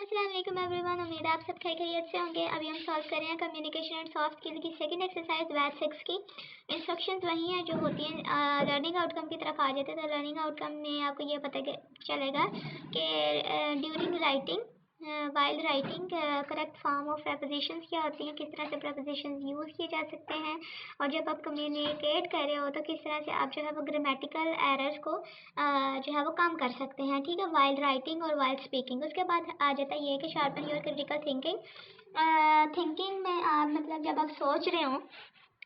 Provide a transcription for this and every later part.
अस्सलाम वालेकुम एवरीवन। उम्मीद है आप सब खैरियत से होंगे। अभी हम सॉल्व कर रहे हैं कम्युनिकेशन एंड सॉफ्ट स्किल की सेकंड एक्सरसाइज बैच 6 की। इंस्ट्रक्शंस वही हैं जो होती हैं। लर्निंग आउटकम की तरफ आ जाते हैं। तो लर्निंग आउटकम में आपको ये पता चलेगा कि during writing while writing correct form of propositions क्या होती हैं, किस तरह से प्रपोजिशंस यूज़ किए जा सकते हैं, और जब आप कम्युनिकेट कर रहे हो तो किस तरह से आप जो है वो ग्रामेटिकल एरर्स को जो है वो कम कर सकते हैं। ठीक है, वाइल राइटिंग और वाइल स्पीकिंग। उसके बाद आ जाता है ये कि sharpen your critical thinking. Thinking में आप मतलब जब आप सोच रहे हो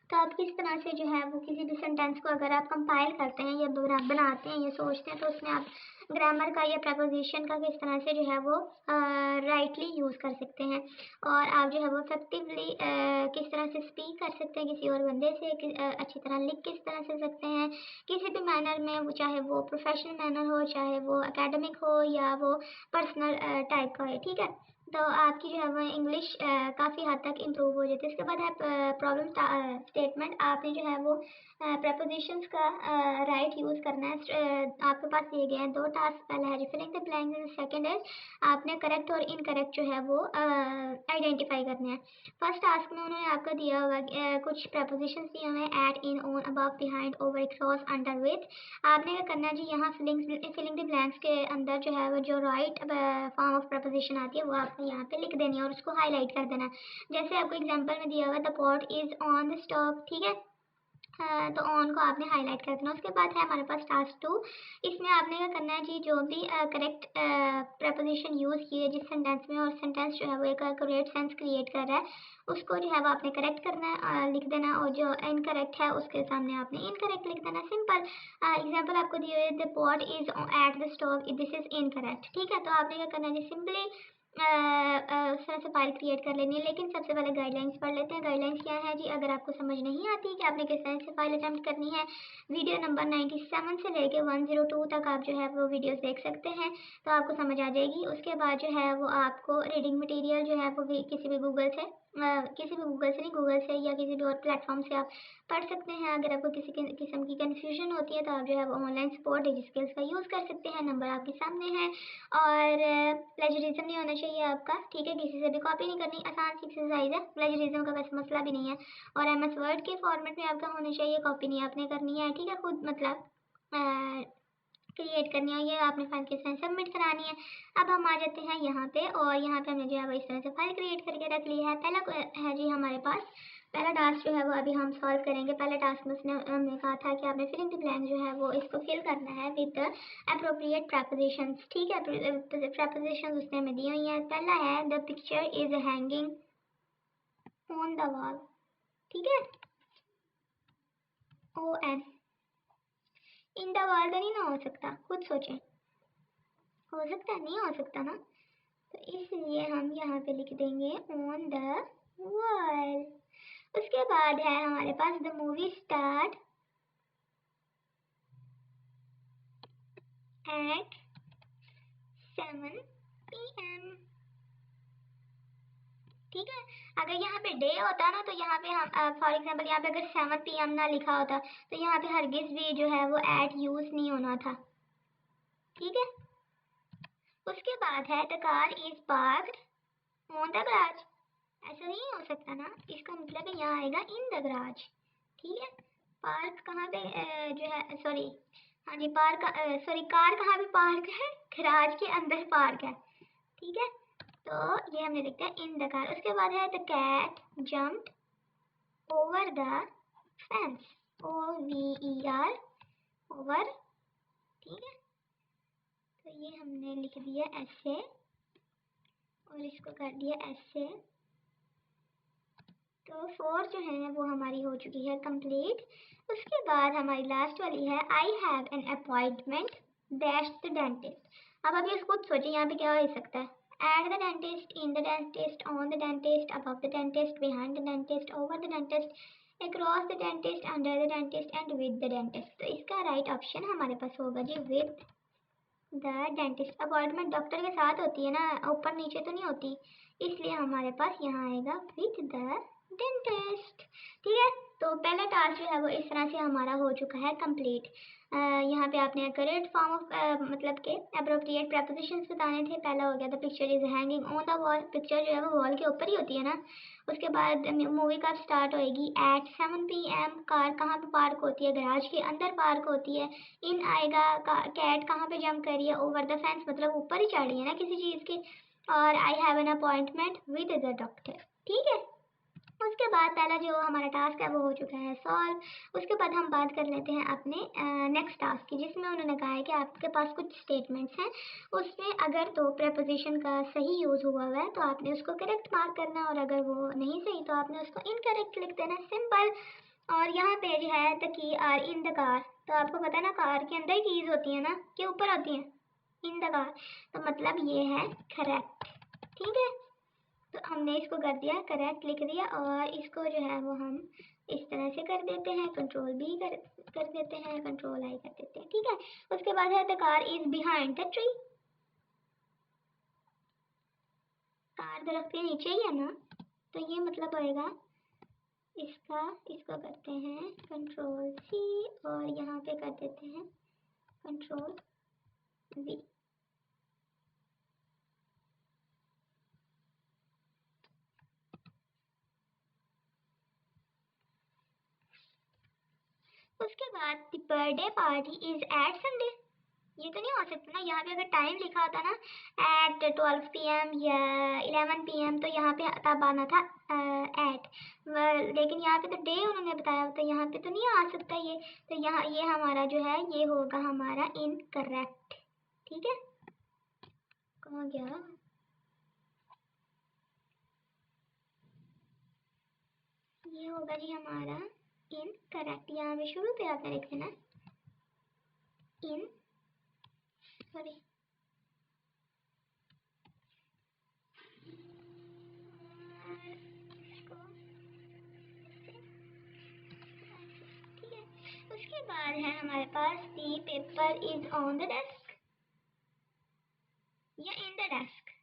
तो आप किस तरह से जो है वो किसी भी सेंटेंस को अगर आप कंपाइल करते हैं या बनाते हैं या सोचते हैं तो उसमें आप ग्रामर का या प्रपोजिशन का किस तरह से जो है वो राइटली यूज़ कर सकते हैं, और आप जो है वो इफेक्टिवली किस तरह से स्पीक कर सकते हैं किसी और बंदे से, अच्छी तरह लिख किस तरह से सकते हैं किसी भी मैनर में, वो चाहे वो प्रोफेशनल मैनर हो, चाहे वो एकेडमिक हो या वो पर्सनल टाइप का हो। ठीक है, तो आपकी जो है वो इंग्लिश काफ़ी हद तक इम्प्रूव हो जाती है। उसके बाद है प्रॉब्लम स्टेटमेंट। आपने जो है वो प्रपोजिशंस का राइट यूज़ करना है। आपके पास दिए गए हैं दो टास्क। पहला है filling the blanks and second है आपने करेक्ट और इनकरेक्ट जो है वो आइडेंटिफाई करना है। फर्स्ट टास्क में उन्होंने आपको दिया होगा कुछ प्रपोजिशंस दिए हुए हैं, at, in, on, above, behind, over, across, under, with. आपने क्या करना है जी, यहाँ फिलिंग द ब्लैंक्स के अंदर जो है वो जो राइट फॉर्म ऑफ प्रपोजिशन आती है वो आपको यहाँ पे लिख देनी है और उसको हाईलाइट कर देना है। जैसे आपको एग्जांपल में दिया हुआ the pot is on the stove. ठीक है, तो ऑन को आपने हाईलाइट कर देना। उसके बाद है हमारे पास टास्क 2। इसमें आपने क्या करना है जी, जो भी करेक्ट प्रपोजिशन यूज़ की है जिस सेंटेंस में, और सेंटेंस जो है वो एक करेक्ट सेंस क्रिएट कर रहा है, उसको जो है वो आपने करेक्ट करना है, लिख देना, और जो इनकरेक्ट है उसके सामने आपने इनकरेक्ट लिख देना। सिंपल एग्जांपल आपको दिए हुए the pot is at the stove, this is incorrect. ठीक है, तो आपने क्या करना है जी, सिंपली उस तरह से फाइल क्रिएट कर लेनी है। लेकिन सबसे पहले गाइडलाइंस पढ़ लेते हैं। गाइडलाइंस क्या है जी, अगर आपको समझ नहीं आती कि आपने किस तरह से फाइल अटेम्प्ट करनी है, वीडियो नंबर 97 से लेके 102 तक आप जो है वो वीडियोस देख सकते हैं, तो आपको समझ आ जाएगी। उसके बाद जो है वो आपको रीडिंग मटेरियल जो है वो भी किसी भी गूगल से नहीं, गूगल से या किसी भी और प्लेटफॉर्म से आप पढ़ सकते हैं। अगर आपको किसी किस्म की कन्फ्यूजन होती है तो आप जो है वो ऑनलाइन सपोर्ट डिजिस्किल्स का यूज़ कर सकते हैं। नंबर आपके सामने है, और प्लेजरिज्म नहीं होना चाहिए आपका। ठीक है, किसी से भी कॉपी नहीं करनी। आसान सी एक्सरसाइज है, प्लेजरिज्म का वैसे मसला भी नहीं है। और MS वर्ड के फॉर्मेट में आपका होना चाहिए, कॉपी नहीं आपने करनी है। ठीक है, खुद मतलब क्रिएट करनी है, ये आपने फाइल के साथ सबमिट करानी है। अब हम आ जाते हैं यहाँ पे, और यहाँ पे हमने जो है वो इस तरह से फाइल क्रिएट करके रख ली है। पहला है जी हमारे पास पहला टास्क जो है वो अभी हम सॉल्व करेंगे। पहला टास्क में उसने हमने कहा था कि आपने फिलिंग द ब्लैंक जो है वो इसको फिल करना है विद अप्रोप्रिएट प्रपोजिशंस। ठीक है, प्रपोजिशंस उसने हमें दी हुई हैं। पहला है the picture is hanging on the wall. ठीक है, ON इन द वॉल तो नहीं ना हो सकता, खुद सोचें, हो सकता है? नहीं हो सकता ना, तो इसलिए हम यहाँ पे लिख देंगे ऑन द वॉल। उसके बाद है हमारे पास the movie start at 7 PM। ठीक है, अगर यहाँ पे डे होता ना तो यहाँ पे हम फॉर एग्जांपल यहाँ पे अगर 7 PM ना लिखा होता तो यहाँ पे हरगिज भी जो है वो एट यूज नहीं होना था। ठीक है, उसके बाद है the car is parked on the garage. ऐसा नहीं हो सकता ना, इसका मतलब है यहाँ आएगा इन द गराज। ठीक है, पार्क कहाँ पे जो है, सॉरी, हाँ जी, पार्क सॉरी, कार कहाँ पे पार्क है, गराज के अंदर पार्क है। ठीक है, तो ये हमने लिखा है इन द कार। उसके बाद है the cat jumped over the fence, OVER, over. ठीक है, तो ये हमने लिख दिया ऐसे और इसको कर दिया ऐसे। तो 4 जो है वो हमारी हो चुकी है कंप्लीट। उसके बाद हमारी लास्ट वाली है I have an appointment dash the dentist. अब ये खुद सोचिए यहाँ पे क्या हो सकता है, at the dentist, in the dentist, on the dentist, above the dentist, behind the dentist, over the dentist, across the dentist, under the dentist and with the dentist. तो इसका राइट ऑप्शन हमारे पास होगा जी with the dentist. Appointment doctor के साथ होती है ना, ऊपर नीचे तो नहीं होती, इसलिए हमारे पास यहाँ आएगा विद द डेंटिस्ट। ठीक है, तो पहला टास्क जो है वो इस तरह से हमारा हो चुका है कंप्लीट। यहाँ पे आपने करेक्ट फॉर्म ऑफ मतलब के अप्रोप्रिएट प्रपोजिशंस बताने थे। पहला हो गया the picture is hanging on the wall, picture जो है वो वॉल के ऊपर ही होती है ना। उसके बाद मूवी कब स्टार्ट होएगी, एट 7 PM। कार कहाँ पे पार्क होती है, गराज के अंदर पार्क होती है। इन आएगा, कैट कहाँ पे जंप करी है, ओवर द फेंस मतलब ऊपर ही चढ़ी है ना किसी चीज़ के। और I have an appointment with the doctor. ठीक है, उसके बाद पहला जो हमारा टास्क है वो हो चुका है सॉल्व। उसके बाद हम बात कर लेते हैं अपने नेक्स्ट टास्क की, जिसमें उन्होंने कहा है कि आपके पास कुछ स्टेटमेंट्स हैं, उसमें अगर तो प्रेपोजिशन का सही यूज़ हुआ हुआ है तो आपने उसको करेक्ट मार्क करना, और अगर वो नहीं सही तो आपने उसको इनकरेक्ट लिख देना, सिंपल। और यहाँ पे जो है the key are in the car, तो आपको पता है ना कार के अंदर कीज होती है ना, के ऊपर होती हैं, इन द कार, तो मतलब ये है करेक्ट। ठीक है, तो हमने इसको कर दिया करेक्ट, लिख दिया। और इसको जो है वो हम इस तरह से कर देते हैं, कंट्रोल बी कर देते हैं, कंट्रोल आई कर देते हैं। ठीक है, उसके बाद है the car is behind the tree, car दरख्त के नीचे ही है ना, तो ये मतलब होएगा इसका, इसको करते हैं कंट्रोल सी और यहाँ पे कर देते हैं कंट्रोल वी। उसके बाद the birthday party is at Sunday, ये तो नहीं हो सकता ना। यहाँ पे अगर टाइम लिखा होता ना एट 12 PM या 11 PM तो यहाँ पे तब आना था एट, लेकिन यहाँ पे तो डे उन्होंने बताया, तो यहाँ पे तो नहीं आ सकता ये। तो यहाँ ये हमारा जो है ये होगा हमारा इनकरेक्ट। ठीक है, कहाँ गया, ये होगा जी हमारा इनकरेक्ट। यहाँ पे शुरू पे आपने लिख देना इन, सॉरी उसके बाद है हमारे पास the paper is on the desk या in the desk,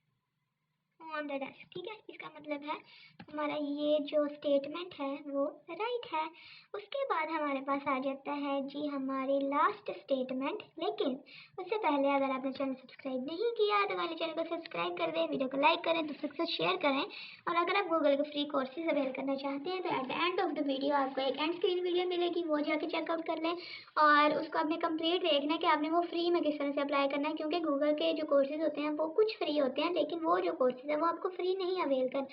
on the desk. ठीक है, इसका मतलब है हमारा ये जो स्टेटमेंट है वो राइट है। उसके बाद हमारे पास आ जाता है जी हमारी लास्ट स्टेटमेंट, लेकिन उससे पहले अगर आपने चैनल सब्सक्राइब नहीं किया तो हमारे चैनल को सब्सक्राइब कर दें, वीडियो को लाइक करें, दूसरों के साथ शेयर करें। और अगर आप गूगल के फ्री कोर्सेज अवेल करना चाहते हैं तो at the end of the video आपको एक एंड स्क्रीन वीडियो मिलेगी, वो जाके चेकआउट कर लें और उसको आपने कंप्लीट देखना है कि आपने वो फ्री में किस तरह से अप्लाई करना है। क्योंकि गूगल के जो कोर्सेज होते हैं वो कुछ फ्री होते हैं, लेकिन वो जो कोर्सेज है वो आपको फ्री नहीं अवेल कर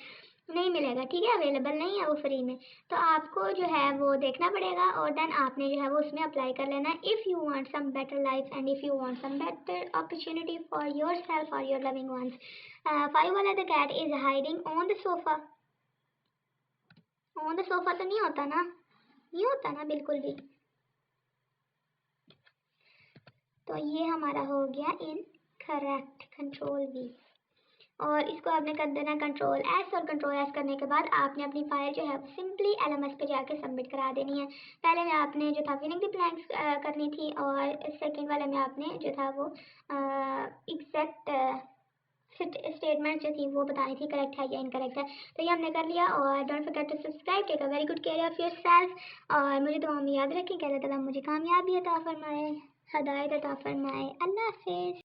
नहीं मिलेगा। ठीक है, अवेलेबल नहीं है वो फ्री में, तो आपको जो है वो देखना पड़ेगा और देन आपने जो है वो उसमें अप्लाई कर लेना है। If you want some better life and if you want some better opportunity for your self और योर लविंग वंस। 5 वाला the cat is hiding on the sofa, on the sofa तो नहीं होता ना, नहीं होता ना बिल्कुल भी, तो ये हमारा हो गया इन करेक्ट, कंट्रोल वी। और इसको आपने कर देना कंट्रोल एस, और कंट्रोल एस करने के बाद आपने अपनी फाइल जो है सिंपली LMS पे जाके सबमिट करा देनी है। पहले में आपने जो था फिलिंग द ब्लैंक्स करनी थी, और सेकंड वाले में आपने जो था वो एग्जैक्ट स्टेटमेंट जो थी वो बतानी थी करेक्ट है या इनकरेक्ट है। तो ये हमने कर लिया। और don't forget to subscribe, take a very good care of yourself. और मुझे दुआ में याद रखें कि अल्लाह ताला मुझे कामयाबी अता फरमाए, हदायत अता फरमाए। अल्लाह हाफिज़।